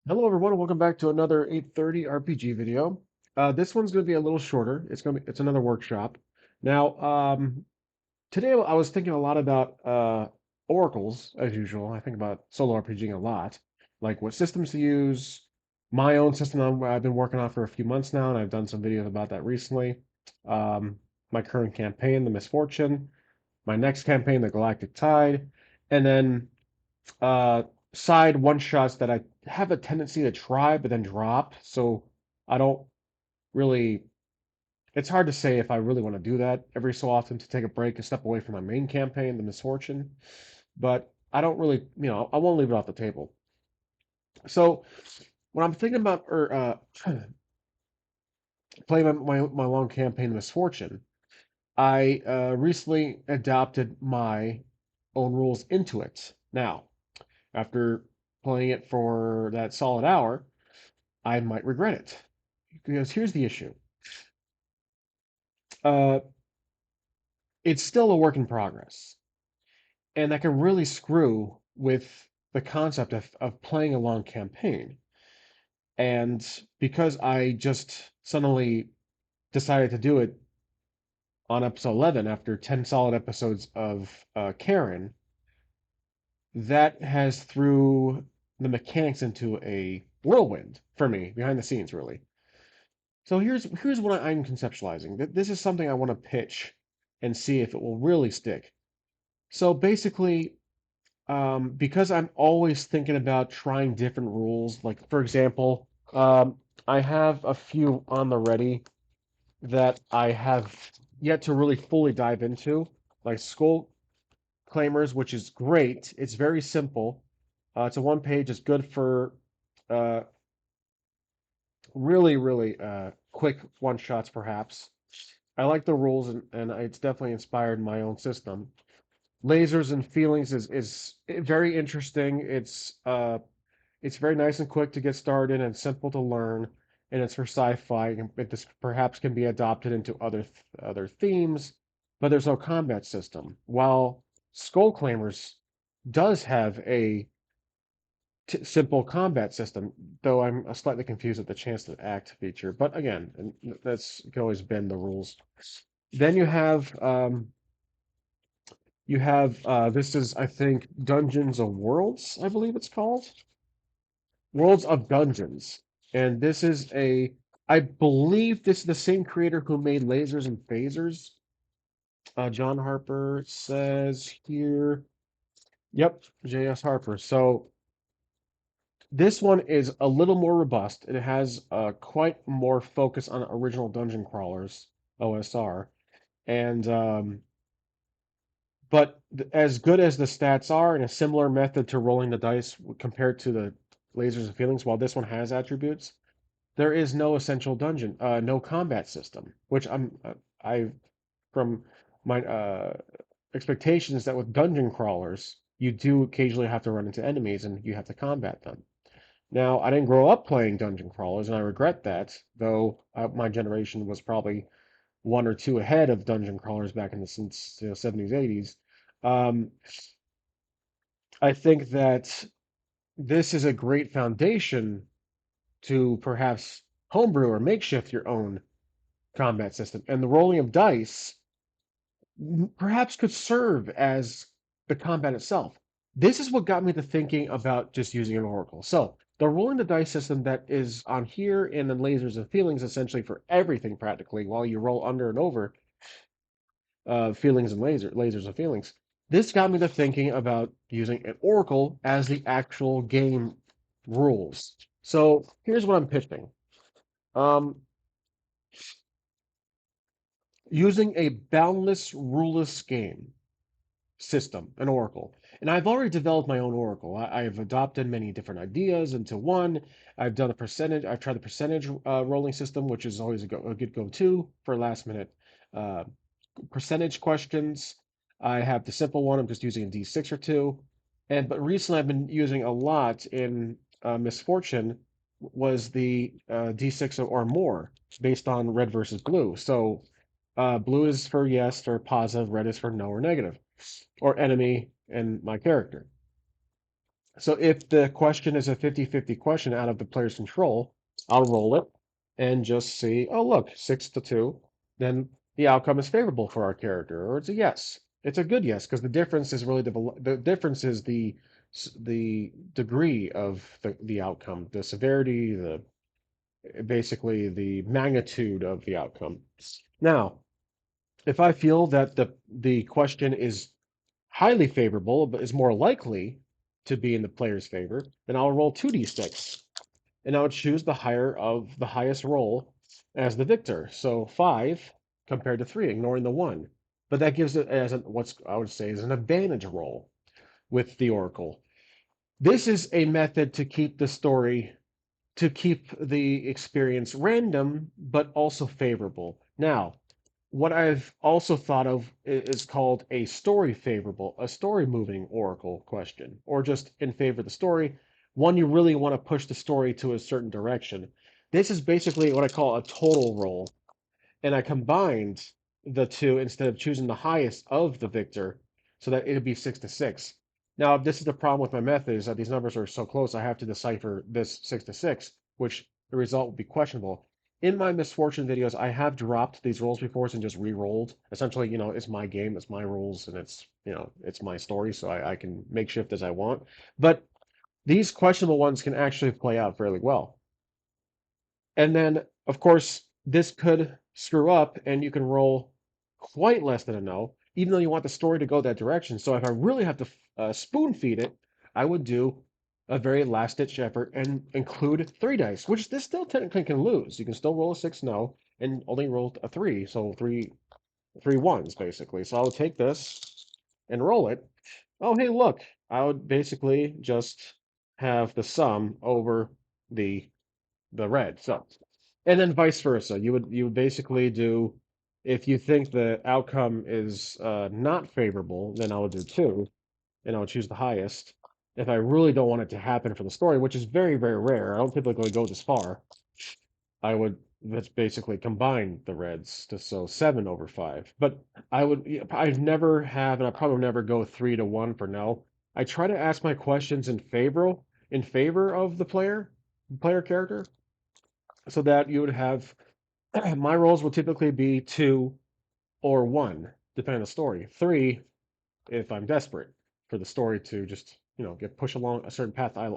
Hello everyone, welcome back to another 8:30 RPG video. This one's going to be a little shorter. It's another workshop. Now, today I was thinking a lot about oracles as usual. I think about solo RPGing a lot, like what systems to use. My own system I've been working on for a few months now, and I've done some videos about that recently. Um, my current campaign, the Misfortune. My next campaign, the Galactic Tide, and then uh, side one shots that I have a tendency to try but then drop. So I don't really. It's hard to say if I really want to do that every so often to take a break and step away from my main campaign, the Misfortune. But I don't really, I won't leave it off the table. So when I'm thinking about or playing my long campaign, the Misfortune, I recently adopted my own rules into it. Now, after playing it for that solid hour, I might regret it. Because here's the issue. Uh, it's still a work in progress. And that can really screw with the concept of playing a long campaign. And because I just suddenly decided to do it on episode 11 after 10 solid episodes of Karen, that has threw the mechanics into a whirlwind for me, behind the scenes, really. So here's what I'm conceptualizing. This is something I want to pitch and see if it will really stick. So basically, because I'm always thinking about trying different rules, like for example, I have a few on the ready that I have yet to really fully dive into, like Skull Claimers, which is great. It's very simple. It's a one page. It's good for uh, really quick one shots, perhaps. I like the rules, and it's definitely inspired my own system. Lasers and Feelings is very interesting. It's very nice and quick to get started and simple to learn, and it's for sci-fi. This perhaps can be adopted into other themes, but there's no combat system. While Skull Claimers does have a simple combat system, though I'm slightly confused at the chance to act feature. But again, and that's can always bend the rules. Then you have this is I think Dungeons of Worlds, I believe it's called. Worlds of Dungeons. And this is I believe this is the same creator who made Lasers and Phasers. John Harper says here. Yep, J.S. Harper. So this one is a little more robust. It has quite more focus on original dungeon crawlers, OSR. And But as good as the stats are, and a similar method to rolling the dice compared to the Lasers and Feelings, while this one has attributes, there is no essential dungeon, no combat system, which I from my expectations that with dungeon crawlers, you do occasionally have to run into enemies and you have to combat them. Now, I didn't grow up playing dungeon crawlers, and I regret that, though my generation was probably one or two ahead of dungeon crawlers back in the since 70s, 80s. Um, I think that this is a great foundation to perhaps homebrew or makeshift your own combat system. And the rolling of dice perhaps could serve as the combat itself. This is what got me to thinking about just using an oracle. So the rolling the dice system that is on here and then Lasers and Feelings essentially for everything practically while you roll under and over feelings and lasers and feelings. This got me to thinking about using an oracle as the actual game rules. So here's what I'm pitching. Um, Using a boundless, ruleless game system, an oracle. And I've already developed my own oracle. I've adopted many different ideas into one. I've done a percentage. I've tried the percentage rolling system, which is always a good go-to for last minute uh, percentage questions. I have the simple one. I'm just using a D6 or two. But recently I've been using a lot in Misfortune was the D6 or more based on red versus blue. So blue is for yes or positive, red is for no or negative, or enemy and my character. So if the question is a 50-50 question out of the player's control, I'll roll it and just see, oh, look, 6-2. Then the outcome is favorable for our character, or it's a yes. It's a good yes, because the difference is really the difference is the degree of the outcome, the severity, the basically the magnitude of the outcome. Now, if I feel that the question is highly favorable, but is more likely to be in the player's favor, then I'll roll 2d6, and I would choose the higher of the highest roll as the victor. So 5 compared to 3, ignoring the 1. But that gives it as what's I would say is an advantage roll with the Oracle. This is a method to keep the experience random, but also favorable. Now, what I've also thought of is called a story moving oracle question, or just in favor of the story, one you really want to push the story to a certain direction. This is basically what I call a total roll, and I combined the two instead of choosing the highest of the victor so that it'd be 6-6. Now, this is the problem with my method is that these numbers are so close, I have to decipher this 6-6, which the result would be questionable. In my misfortune videos, I have dropped these rolls before and just re-rolled. Essentially, it's my game, it's my rules, and it's my story, so I can make shift as I want. But these questionable ones can actually play out fairly well. And then, of course, this could screw up and you can roll quite less than a no, even though you want the story to go that direction. So if I really have to spoon feed it, I would do a very last ditch effort and include 3 dice, which this still technically can lose. You can still roll a 6 no and only roll a 3. So three ones basically. So I would take this and roll it. Oh, hey, look, I would basically just have the sum over the the red. So, and then vice versa. You would basically do if you think the outcome is not favorable, then I would do 2, and I would choose the highest. If I really don't want it to happen for the story, which is very, very rare, I don't typically go this far, I would that's basically combine the reds to so 7/5. But I've never have, and I probably never go 3-1 for no. I try to ask my questions in favor of the player character, so that you would have my rolls will typically be 2 or 1, depending on the story. 3 if I'm desperate for the story to just get pushed along a certain path. I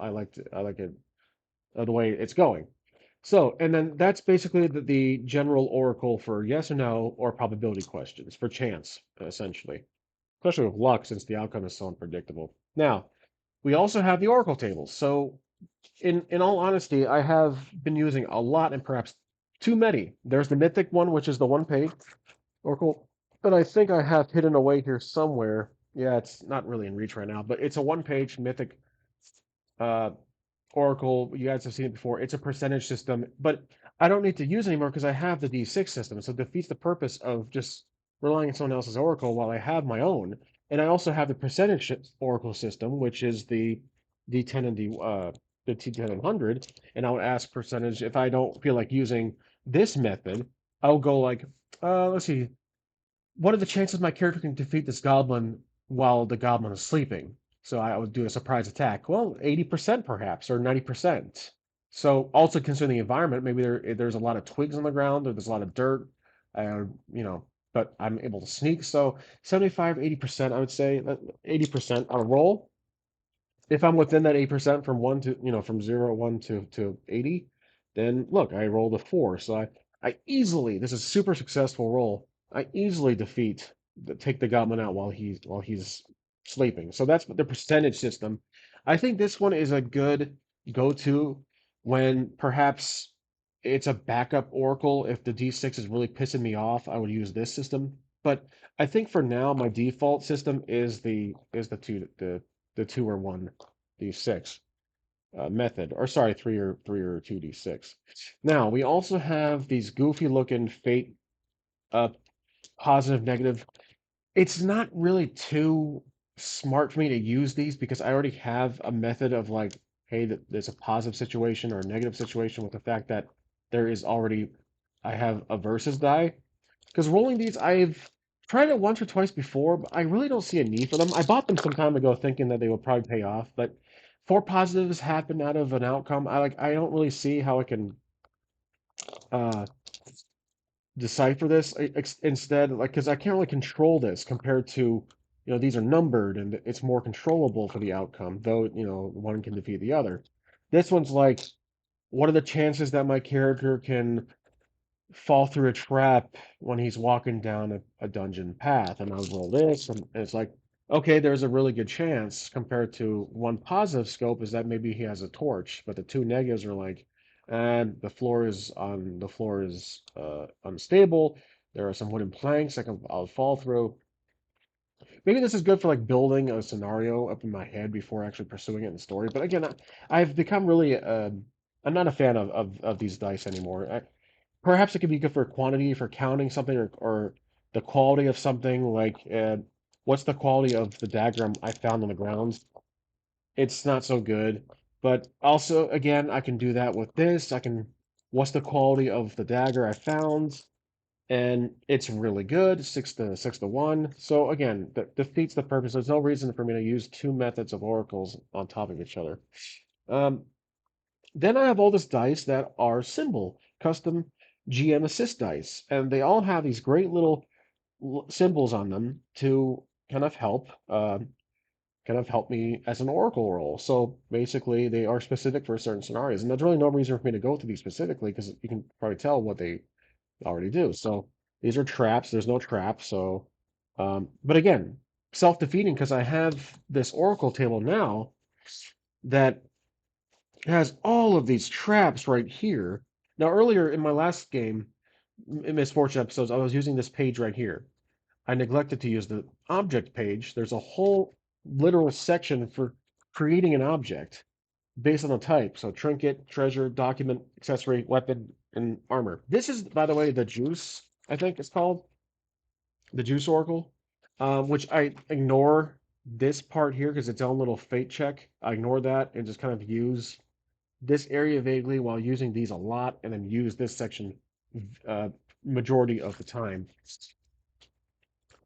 like it the way it's going. So, and then that's basically the general oracle for yes or no or probability questions for chance, essentially, especially with luck since the outcome is so unpredictable. Now, we also have the oracle tables. So in all honesty, I have been using a lot and perhaps too many. There's the mythic one, which is the one page Oracle, but I think I have hidden away here somewhere. Yeah, it's not really in reach right now, but it's a one page mythic uh, Oracle. You guys have seen it before. It's a percentage system, but I don't need to use it anymore because I have the D6 system. So it defeats the purpose of just relying on someone else's Oracle while I have my own. And I also have the percentage Oracle system, which is the D10 and the T10 and 100. And I'll ask percentage if I don't feel like using this method. I'll go like, let's see, what are the chances my character can defeat this goblin while the goblin is sleeping? So I would do a surprise attack. Well, 80% perhaps, or 90%. So also consider the environment. Maybe there's a lot of twigs on the ground, or there's a lot of dirt, uh, you know, but I'm able to sneak. So 75, 80%, I would say, 80% on a roll. If I'm within that 8% from one to, from 0, 1 to 80, then look, I rolled a 4. So I easily, this is a super successful roll. I easily take the goblin out while he's sleeping. So that's the percentage system. I think this one is a good go-to when perhaps it's a backup oracle. If the D6 is really pissing me off, I would use this system. But I think for now, my default system is the 2 or 1 D6 method, or sorry, 3 or 2 D6. Now we also have these goofy looking fate uh, positive negative. It's not really too smart for me to use these because I already have a method of like, hey, there's a positive situation or a negative situation with the fact that there is already I have a versus die. Because rolling these, I've tried it once or twice before, but I really don't see a need for them. I bought them some time ago thinking that they would probably pay off, but four positives happen out of an outcome. I don't really see how I can uh decipher this instead, like, because I can't really control this compared to, these are numbered and it's more controllable for the outcome, though, one can defeat the other. This one's like, what are the chances that my character can fall through a trap when he's walking down a dungeon path? And I'll roll this, and it's like, okay, there's a really good chance, compared to one positive scope is that maybe he has a torch, but the two negatives are like, and the floor is unstable. There are some wooden planks I'll fall through. Maybe this is good for like building a scenario up in my head before actually pursuing it in the story. But again, I've become really I'm not a fan of these dice anymore. Perhaps it could be good for quantity, for counting something, or the quality of something. Like, what's the quality of the dagger I found on the ground? It's not so good. But also, again, I can do that with this. What's the quality of the dagger I found? And it's really good, 6 to 1. So again, that defeats the purpose. There's no reason for me to use two methods of oracles on top of each other. Um, then I have all these dice that are symbol, custom GM assist dice, and they all have these great little symbols on them to kind of help, me as an oracle roll. So basically, they are specific for certain scenarios, and there's really no reason for me to go through these specifically because you can probably tell what they already do. So these are traps. There's no trap. So, but again, self-defeating because I have this oracle table now that has all of these traps right here. Now, earlier in my last game, in Misfortune episodes, I was using this page right here. I neglected to use the object page. There's a whole literal section for creating an object based on the type. So trinket, treasure, document, accessory, weapon, and armor. This is, by the way, the juice, I think it's called, the juice oracle, which I ignore this part here because it's own little fate check. I ignore that and just kind of use this area vaguely while using these a lot, and then use this section uh, majority of the time.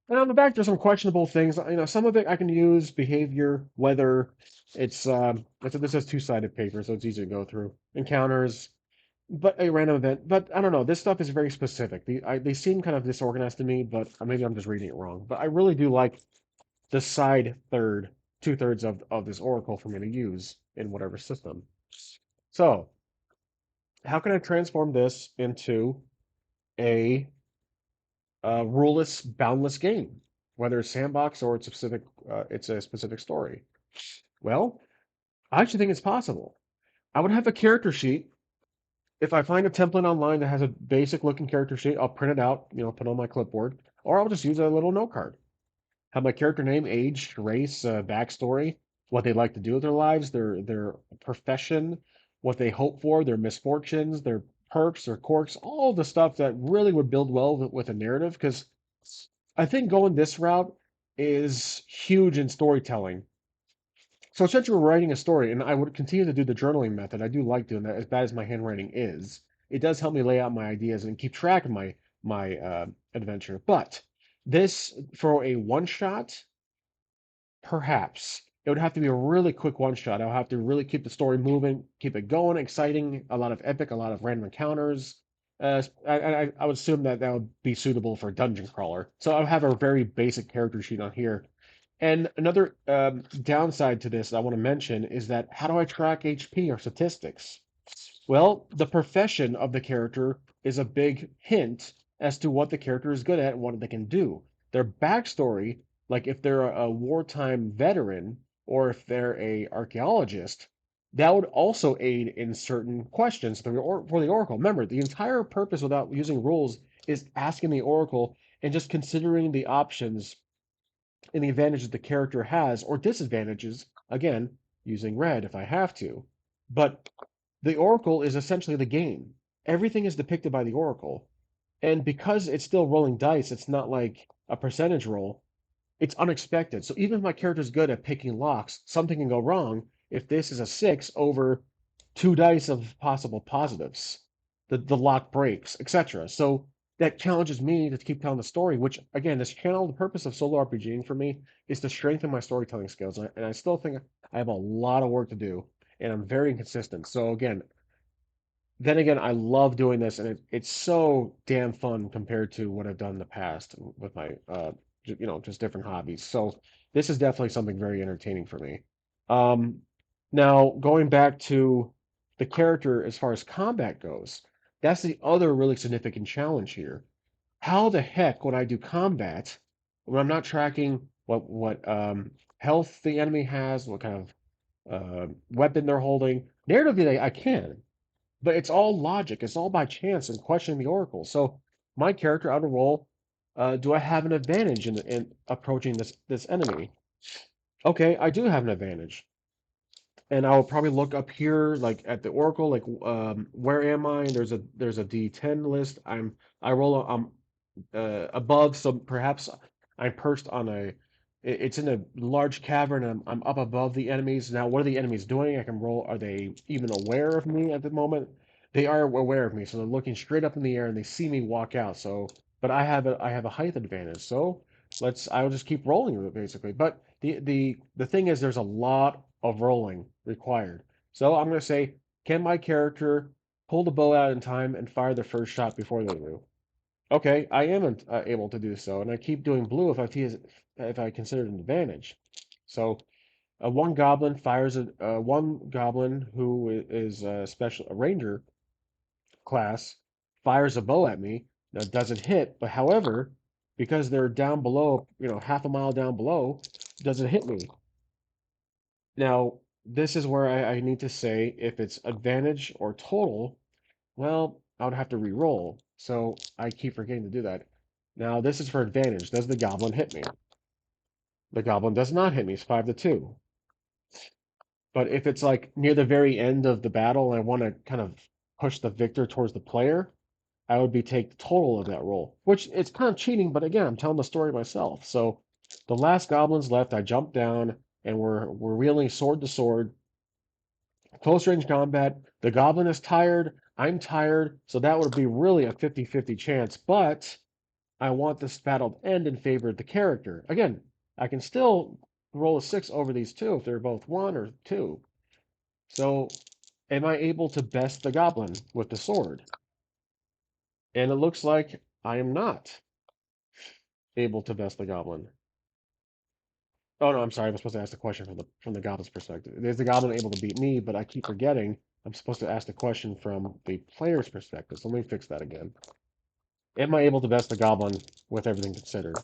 And on the back, there's some questionable things. Some of it I can use behavior, weather. This is two-sided paper, so it's easy to go through. Encounters, but a random event. But I don't know. This stuff is very specific. They seem kind of disorganized to me, but maybe I'm just reading it wrong. But I really do like the side third, two-thirds of this oracle for me to use in whatever system. So how can I transform this into a ruleless, boundless game, whether it's sandbox or it's a specific story? Well, I actually think it's possible. I would have a character sheet. If I find a template online that has a basic looking character sheet, I'll print it out, put it on my clipboard, or I'll just use a little note card. Have my character name, age, race, backstory, what they like to do with their lives, their profession, what they hope for, their misfortunes, their perks, their quirks, all the stuff that really would build well with a narrative. Because I think going this route is huge in storytelling. So since you're writing a story, and I would continue to do the journaling method, I do like doing that, as bad as my handwriting is. It does help me lay out my ideas and keep track of my adventure. But this, for a one shot, perhaps it would have to be a really quick one shot. I'll have to really keep the story moving, keep it going, exciting, a lot of epic, a lot of random encounters. I would assume that that would be suitable for a dungeon crawler. So I'll have a very basic character sheet on here. And another downside to this I want to mention is that how do I track HP or statistics? Well, the profession of the character is a big hint as to what the character is good at and what they can do. Their backstory, like if they're a wartime veteran or if they're a archaeologist, that would also aid in certain questions for the oracle. Remember, the entire purpose without using rules is asking the oracle and just considering the options and the advantages the character has or disadvantages, again, using red if I have to. But the Oracle is essentially the game. Everything is depicted by the Oracle. And because it's still rolling dice, it's not like a percentage roll. It's unexpected. So even if my character's good at picking locks, something can go wrong if this is a 6 over 2 dice of possible positives. The lock breaks, etc. So that challenges me to keep telling the story, which again, this channel, the purpose of solo RPGing for me is to strengthen my storytelling skills. And I still think I have a lot of work to do, and I'm very inconsistent. So again, then again, I love doing this, and it's so damn fun compared to what I've done in the past with my, just different hobbies. So this is definitely something very entertaining for me. Um, Now, going back to the character as far as combat goes, that's the other really significant challenge here. How the heck when I do combat, when I'm not tracking what health the enemy has, what kind of weapon they're holding, narratively I can. But it's all logic. It's all by chance and questioning the oracle. So my character out of roll, do I have an advantage in approaching this enemy? Okay, I do have an advantage, and I'll probably look up here like at the oracle, like where am I? There's a D10 list. I roll. Above, so perhaps I'm perched on it's in a large cavern. And I'm up above the enemies. Now, what are the enemies doing? I can roll. Are they even aware of me at the moment? They are aware of me, so they're looking straight up in the air and they see me walk out. So, but I have a height advantage. So I'll just keep rolling with it basically. But the thing is, there's a lot of rolling required. So I'm gonna say, can my character pull the bow out in time and fire the first shot before they do? Okay, I am able to do so, and I keep doing blue if I consider it an advantage. So one goblin who is a special a ranger class fires a bow at me. That doesn't hit, but however, because they're down below, half a mile down below, doesn't hit me. Now, this is where I need to say if it's advantage or total. Well, I would have to re-roll, so I keep forgetting to do that. Now, this is for advantage. Does the goblin hit me? The goblin does not hit me. It's 5-2. But if it's like near the very end of the battle and I want to kind of push the victor towards the player, I would be take the total of that roll, which it's kind of cheating, but again, I'm telling the story myself. So the last goblin's left, I jump down and we're wheeling sword to sword, close range combat. The goblin is tired. I'm tired. So that would be really a 50-50 chance. But I want this battle to end in favor of the character. Again, I can still roll a 6 over these two if they're both 1 or 2. So am I able to best the goblin with the sword? And it looks like I am not able to best the goblin. Oh no, I'm sorry. I'm supposed to ask the question from the goblin's perspective. Is the goblin able to beat me? But I keep forgetting I'm supposed to ask the question from the player's perspective. So let me fix that again. Am I able to best the goblin with everything considered?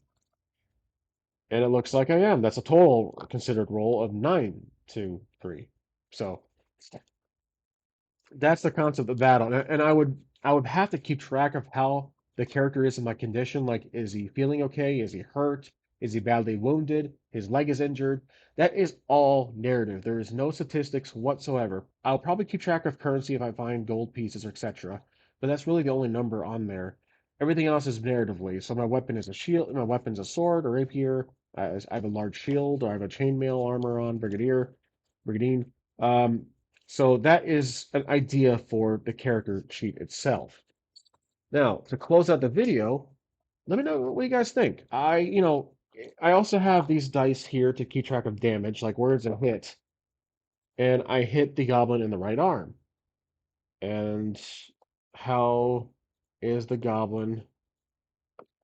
And it looks like I am. That's a total considered roll of 9-3. So that's the concept of battle. And I would have to keep track of how the character is in my condition. Like, is he feeling okay? Is he hurt? Is he badly wounded? His leg is injured. That is all narrative. There is no statistics whatsoever. I'll probably keep track of currency if I find gold pieces, etc. But that's really the only number on there. Everything else is narratively. So my weapon is a shield. My weapon's a sword or rapier. I have a large shield, or I have a chainmail armor on, brigadine. Um, so that is an idea for the character sheet itself. Now, to close out the video, let me know what you guys think. I also have these dice here to keep track of damage, like where it's a hit. And I hit the goblin in the right arm. And how is the goblin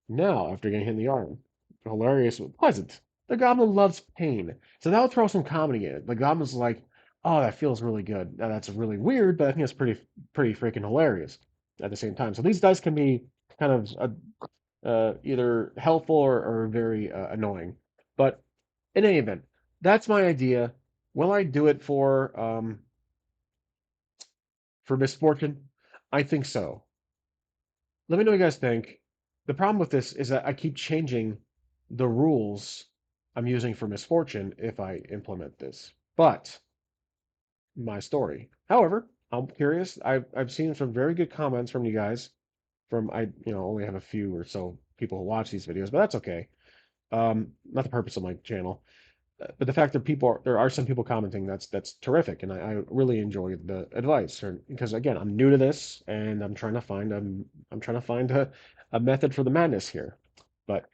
now after getting hit in the arm? Hilarious, but pleasant. The goblin loves pain. So that would throw some comedy in it. The goblin's like, oh, that feels really good. Now, that's really weird, but I think it's pretty freaking hilarious at the same time. So these dice can be kind of either helpful or very annoying. But in any event, that's my idea. Will I do it for misfortune? I think so. Let me know what you guys think. The problem with this is that I keep changing the rules I'm using for misfortune if I implement this. But my story. However, I'm curious. I've seen some very good comments from you guys. Only have a few or so people who watch these videos, but that's okay. Not the purpose of my channel. But the fact that there are some people commenting, that's terrific, and I really enjoy the advice. Because again, I'm new to this, and I'm trying to find a a method for the madness here. But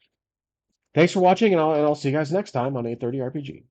thanks for watching, and I'll see you guys next time on 830 RPG.